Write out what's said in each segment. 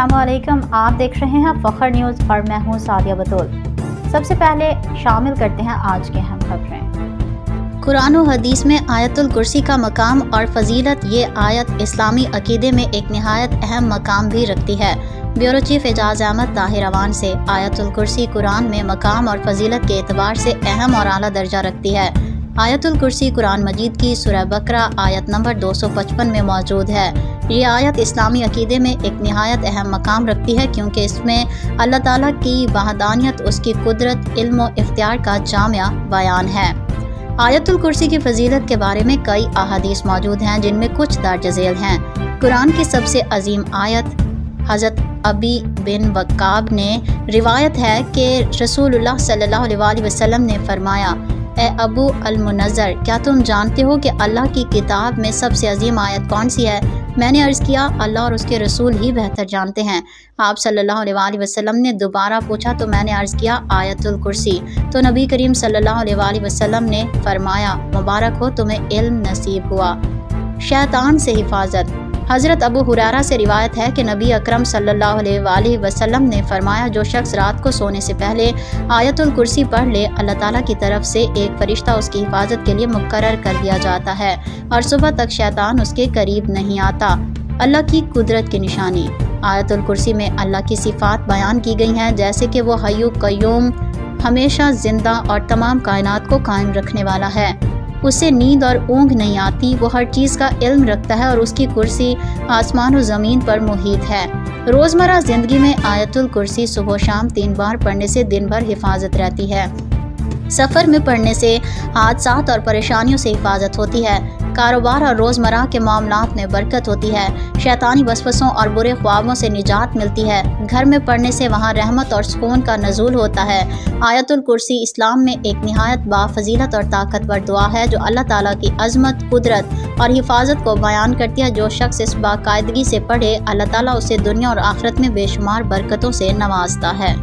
अस्सलामुअलैकुम, आप देख रहे हैं फ़ख्र न्यूज़ और मैं हूं सादिया बतूल। सबसे पहले शामिल करते हैं आज के अहम खबरें। कुरान और हदीस में आयतुल कुर्सी का मकाम और फजीलत। ये आयत इस्लामी अकीदे में एक निहायत अहम मकाम भी रखती है। ब्यूरो चीफ एजाज अहमद ताहिर अवान से आयतुल कुर्सी कुरान में मकाम और फजीलत के एतबार से अहम और आला दर्जा रखती है। आयतुल कुर्सी कुरान मजीद की सूरह बकरा आयत नंबर 255 में मौजूद है। ये आयत इस्लामी अकीदे में एक निहायत अहम मकाम रखती है क्योंकि इसमें अल्लाह ताला की वहदानियत, उसकी कुदरत, इल्म और इख्तियार का जामिया बयान है। आयतुल कुर्सी की फजीलत के बारे में कई अहादीस मौजूद हैं जिनमें कुछ दर्ज झेल हैं। कुरान की सबसे अजीम आयत हज़रत अबी बिन वक्काब ने रिवायत है कि रसूलुल्लाह सल्लल्लाहु अलैहि वसल्लम ने फरमाया, ए अबू अल-मुनज़्ज़र, क्या तुम जानते हो कि अल्लाह की किताब में सबसे अजीम आयत कौन सी है? मैंने अर्ज़ किया, अल्लाह और उसके रसूल ही बेहतर जानते हैं। आप सल्लल्लाहु अलैहि वसल्लम ने दोबारा पूछा तो मैंने अर्ज़ किया, आयतुल कुर्सी। तो नबी करीम सल्लल्लाहु अलैहि वसल्लम ने फरमाया, मुबारक हो तुम्हें इल्म नसीब हुआ। शैतान से हिफाजत। हज़रत अबू हुरैरा से रिवायत है कि नबी अकरम सल्लल्लाहु अलैहि वसल्लम ने फरमाया, जो शख्स रात को सोने से पहले आयतुल कुर्सी पढ़ ले, अल्लाह ताला की तरफ से एक फरिश्ता उसकी हिफाजत के लिए मुकर्रर कर दिया जाता है और सुबह तक शैतान उसके करीब नहीं आता। अल्लाह की कुदरत की निशानी। आयतुल कुर्सी में अल्लाह की सिफात बयान की गई हैं, जैसे कि वो हय्यु क़य्यूम, हमेशा जिंदा और तमाम कायनात को कायम रखने वाला है। उससे नींद और ऊँघ नहीं आती। वो हर चीज़ का इल्म रखता है और उसकी कुर्सी आसमान और ज़मीन पर मुहीत है। रोज़मर्रा ज़िंदगी में आयतुल कुर्सी सुबह शाम 3 बार पढ़ने से दिन भर हिफाजत रहती है। सफ़र में पढ़ने से हादसात और परेशानियों से हिफाजत होती है। कारोबार और रोज़मर्रा के मामलात में बरकत होती है। शैतानी वसवसों और बुरे ख्वाबों से निजात मिलती है। घर में पढ़ने से वहाँ रहमत और सुकून का नज़ूल होता है। आयतुल कुर्सी इस्लाम में एक निहायत बाफजीलत और ताकतवर दुआ है जो अल्लाह ताला की अज़मत, कुदरत और हिफाजत को बयान करती है। जो शख्स इस बाकायदगी से पढ़े, अल्लाह ताला उसे दुनिया और आखिरत में बेशुमार बरकतों से नवाजता है।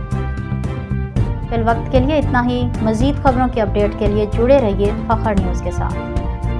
फिल वक्त के लिए इतना ही। मज़ीद खबरों की अपडेट के लिए जुड़े रहिए फ़ख्र न्यूज़ के साथ।